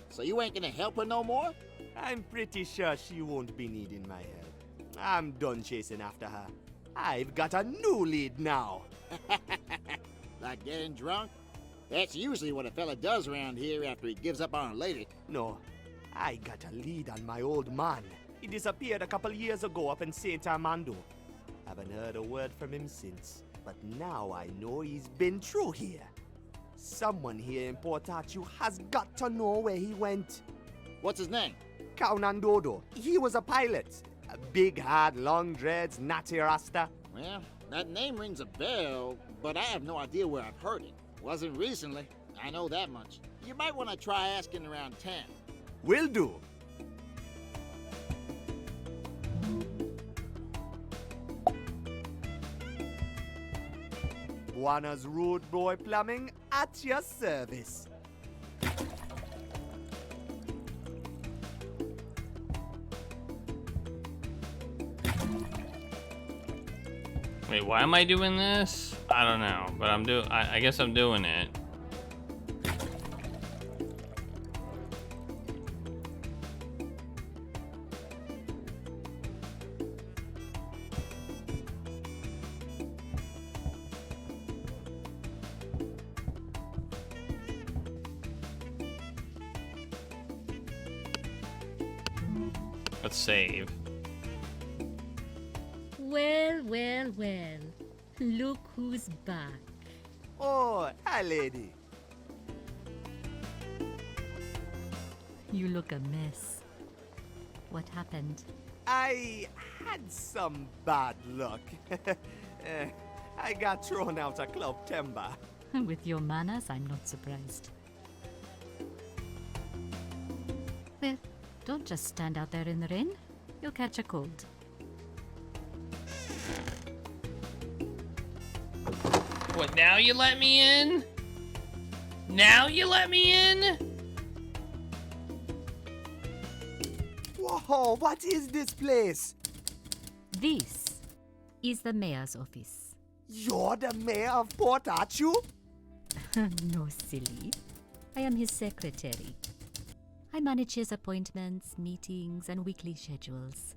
So you ain't gonna help her no more? I'm pretty sure she won't be needing my help. I'm done chasing after her. I've got a new lead now. Like getting drunk? That's usually what a fella does around here after he gives up on a lady. No, I got a lead on my old man. He disappeared a couple years ago up in St. Armando. Haven't heard a word from him since, but now I know he's been through here. Someone here in Port Arthur has got to know where he went. What's his name? Kaunandodo. He was a pilot. A big, hard, long dreads, natty rasta. Well, that name rings a bell, but I have no idea where I've heard it. Wasn't recently, I know that much. You might want to try asking around town. Will do. Buana's Road Boy Plumbing at your service. Wait, why am I doing this? I don't know, but I guess I'm doing it. Let's save. Well, well, well. Look who's back. Oh, hi, lady. You look a mess. What happened? I had some bad luck. I got thrown out of Club Timber. With your manners, I'm not surprised. Well, don't just stand out there in the rain. You'll catch a cold. What, now you let me in? Now you let me in? Whoa, what is this place? This is the mayor's office. You're the mayor of Port Arthur? No, silly. I am his secretary. I manage his appointments, meetings, and weekly schedules.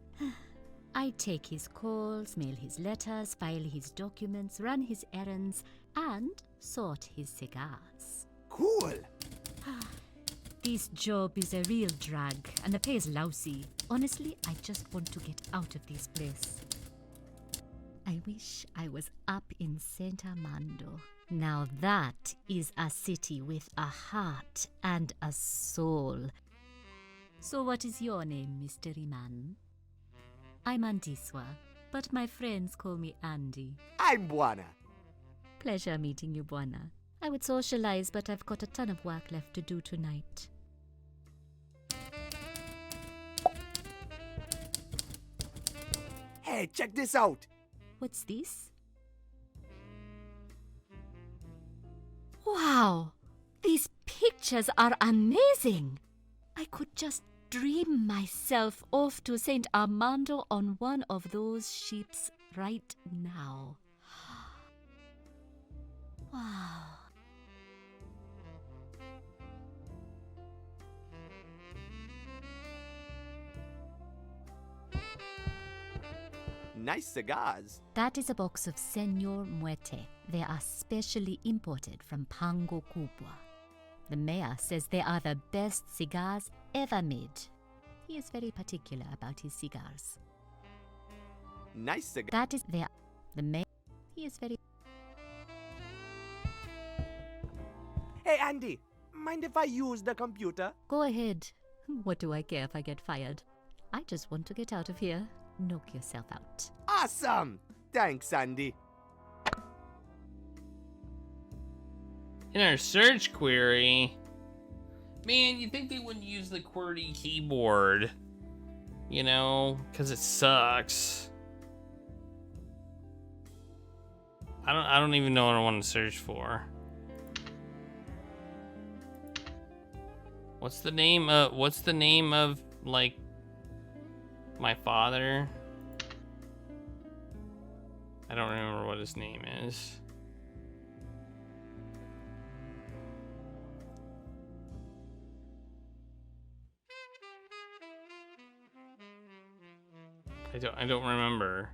I take his calls, mail his letters, file his documents, run his errands, and sort his cigars. Cool. This job is a real drag, and the pay is lousy. Honestly, I just want to get out of this place. I wish I was up in St. Armando. Now that is a city with a heart and a soul. So what is your name, mystery man? I'm Andiswa, but my friends call me Andy. I'm Buana. Pleasure meeting you, Buana. I would socialize, but I've got a ton of work left to do tonight. Hey, check this out. What's this? Wow! These pictures are amazing! I could just dream myself off to St. Armando on one of those ships right now. Wow. Nice cigars. That is a box of Senor Muerte. They are specially imported from Pango Kubwa. The mayor says they are the best cigars ever made. He is very particular about his cigars. Nice cigar. That is the mayor. He is very... Hey, Andy, mind if I use the computer? Go ahead. What do I care if I get fired? I just want to get out of here. Knock yourself out. Awesome! Thanks, Andy. In our search query, man, you think they wouldn't use the QWERTY keyboard, you know, because it sucks. I don't even know what I want to search for. What's the name of like My father. I don't remember what his name is. I don't remember.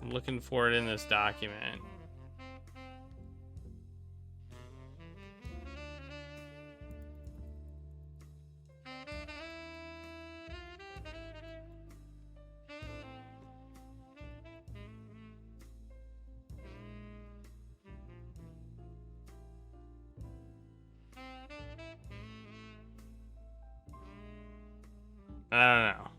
I'm looking for it in this document. I don't know.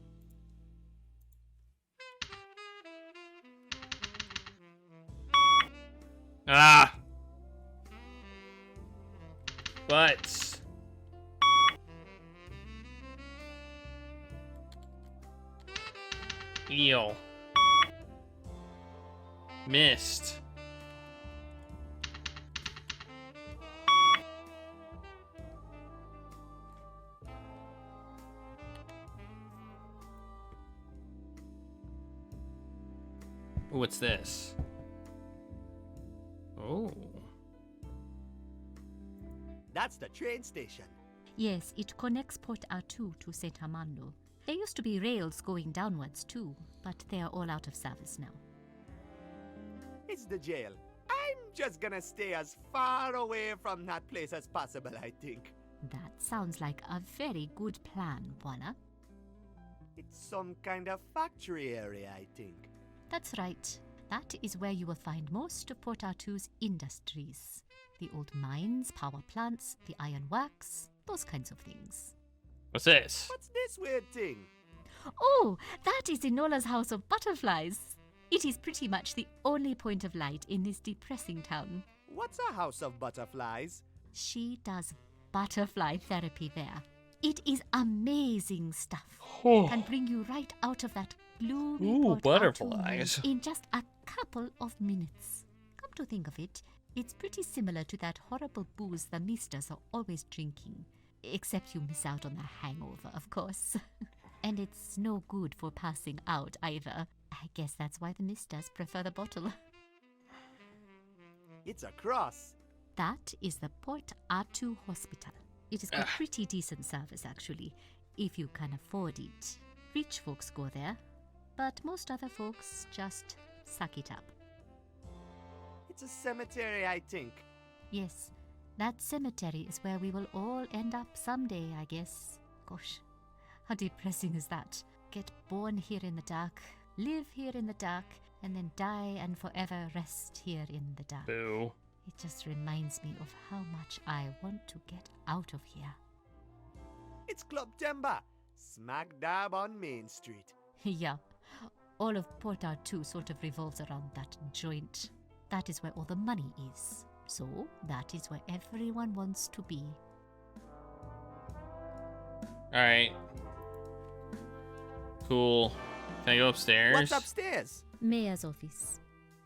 Ah! But eel. Missed. What's this? Oh. That's the train station. Yes, it connects Port Artoo to St. Armando. There used to be rails going downwards too, but they are all out of service now. It's the jail. I'm just gonna stay as far away from that place as possible, I think. That sounds like a very good plan, Buana. It's some kind of factory area, I think. That's right. That is where you will find most of Port Artoo's industries. The old mines, power plants, the iron works, those kinds of things. What's this? What's this weird thing? Oh, that is Enola's House of Butterflies. It is pretty much the only point of light in this depressing town. What's a house of butterflies? She does butterfly therapy there. It is amazing stuff. Oh. Can bring you right out of that gloomy Ooh, Port butterflies. Artoo in just a couple of minutes. Come to think of it, it's pretty similar to that horrible booze the misters are always drinking. Except you miss out on the hangover, of course. And it's no good for passing out either. I guess that's why the misters prefer the bottle. It's a cross. That is the Port Artoo Hospital. It has got pretty decent service, actually, if you can afford it. Rich folks go there, but most other folks just suck it up. It's a cemetery, I think. Yes, that cemetery is where we will all end up someday, I guess. Gosh, how depressing is that? Get born here in the dark, live here in the dark, and then die and forever rest here in the dark. Boo. It just reminds me of how much I want to get out of here. It's Club Timber, smack dab on Main Street. Yeah, all of Port Artoo sort of revolves around that joint. That is where all the money is. So that is where everyone wants to be. Alright. Cool. Can I go upstairs? What's upstairs? Mayor's office.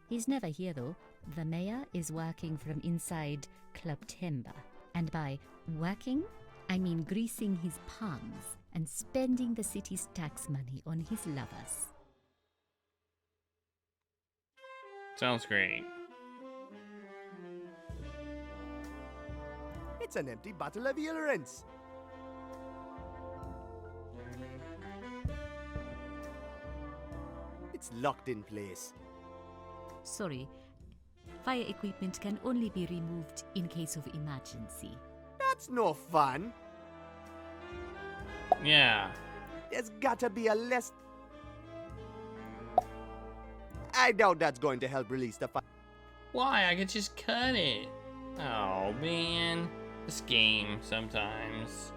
He's never here though. The mayor is working from inside Club Timber. And by working, I mean greasing his palms and spending the city's tax money on his lovers. Sounds great. It's an empty bottle of eel rinse. It's locked in place. Sorry, fire equipment can only be removed in case of emergency. That's no fun. Yeah. There's gotta be a less... I doubt that's going to help release the fire. Why? I could just cut it. Oh, man. This game sometimes.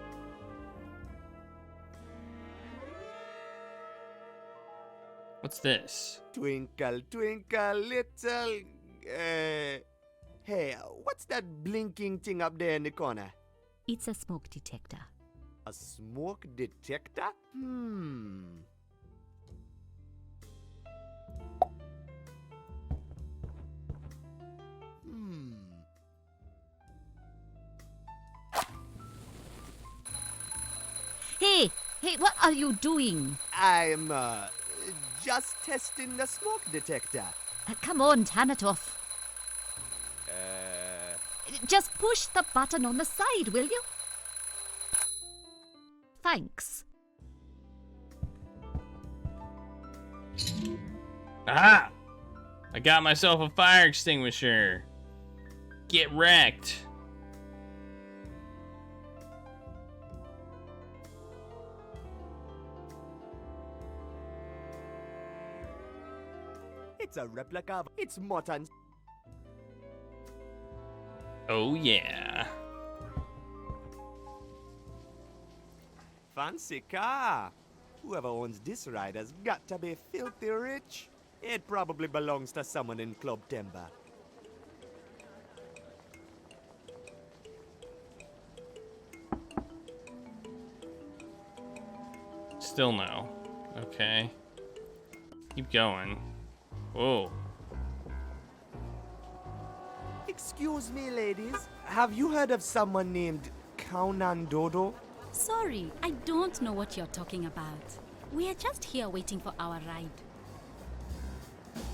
What's this? Twinkle, twinkle, little... Hey, what's that blinking thing up there in the corner? It's a smoke detector. A smoke detector? Hey, what are you doing? I'm, just testing the smoke detector. Come on, turn it off. Just push the button on the side, will you? Thanks. Aha! I got myself a fire extinguisher. Get wrecked. It's a replica of its mutton. Oh yeah. Fancy car. Whoever owns this ride has got to be filthy rich. It probably belongs to someone in Club Timber. Still no. Okay. Keep going. Whoa. Excuse me, ladies. Have you heard of someone named Kaunan Dodo? Sorry, I don't know what you're talking about. We are just here waiting for our ride.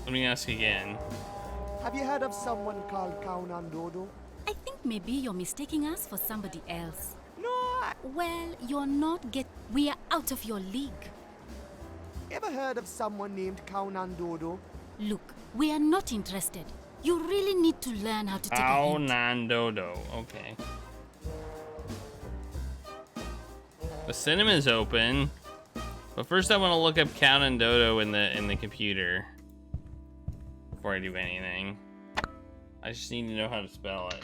Let me ask again. Have you heard of someone called Kaunan Dodo? I think maybe you're mistaking us for somebody else. No, Well, you're not we are out of your league. Ever heard of someone named Kaunan Dodo? Look, we are not interested. You really need to learn how to take a hint. Nandodo. Okay. The cinema's open. But first I want to look up Count and Dodo in the computer. Before I do anything. I just need to know how to spell it.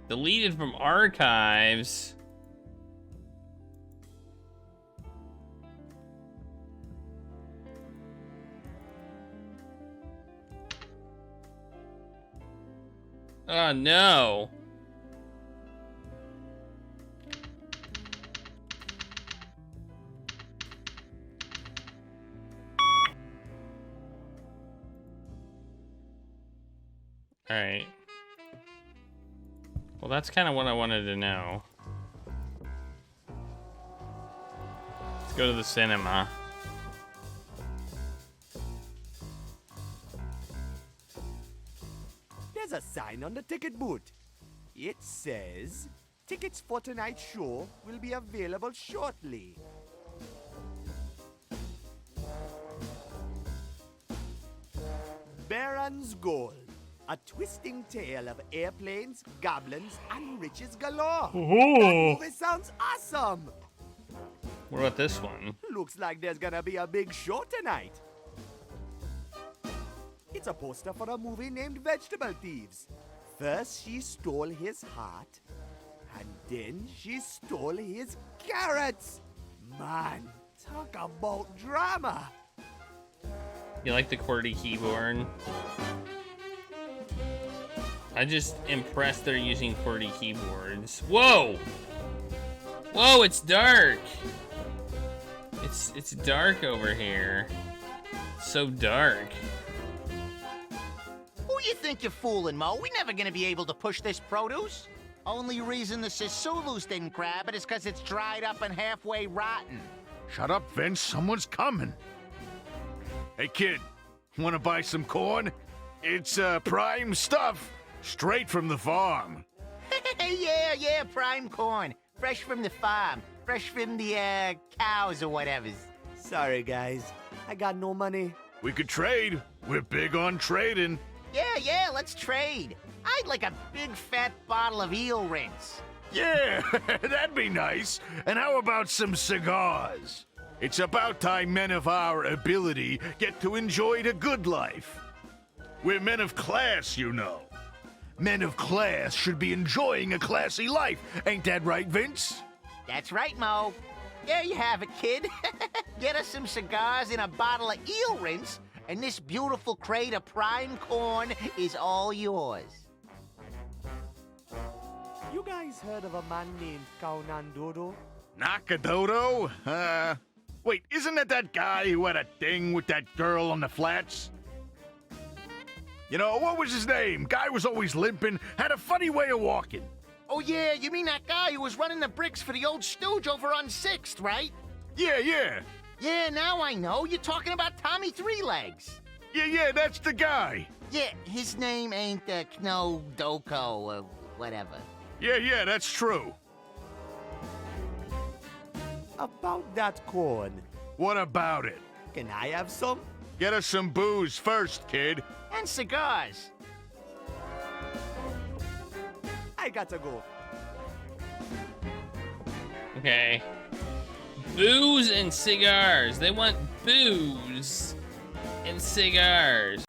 Deleted from archives. Oh no. All right. Well, that's kind of what I wanted to know. Let's go to the cinema. There's a sign on the ticket booth. It says, tickets for tonight's show will be available shortly. Baron's Gold. A twisting tale of airplanes, goblins, and riches galore. That movie sounds awesome. What about this one? Looks like there's gonna be a big show tonight. It's a poster for a movie named Vegetable Thieves. First she stole his heart, and then she stole his carrots. Man, talk about drama. You like the QWERTY keyboard? I just impressed they're using QWERTY keyboards. Whoa! Whoa, it's dark! It's dark over here. It's so dark. Who you think you're fooling, Mo? We're never gonna be able to push this produce. Only reason the Sisulus didn't grab it is because it's dried up and halfway rotten. Shut up, Vince. Someone's coming. Hey, kid. Wanna buy some corn? It's, prime stuff. Straight from the farm. yeah, prime corn. Fresh from the farm. Fresh from the, cows or whatever. Sorry, guys. I got no money. We could trade. We're big on trading. Yeah, let's trade. I'd like a big fat bottle of eel rinse. Yeah, that'd be nice. And how about some cigars? It's about time men of our ability get to enjoy the good life. We're men of class, you know. Men of class should be enjoying a classy life. Ain't that right, Vince? That's right, Mo. There you have it, kid. Get us some cigars and a bottle of eel rinse, and this beautiful crate of prime corn is all yours. You guys heard of a man named Kaunan Dodo? Nakadodo? Wait, isn't that guy who had a thing with that girl on the flats? You know, what was his name? Guy was always limping, had a funny way of walking. Oh, yeah, you mean that guy who was running the bricks for the old stooge over on 6th, right? Yeah, yeah. Yeah, now I know. You're talking about Tommy Three Legs. Yeah, that's the guy. Yeah, his name ain't Kno Doko or whatever. Yeah, that's true. About that corn. What about it? Can I have some? Get us some booze first, kid. And cigars. I gotta go. Okay. Booze and cigars. They want booze and cigars.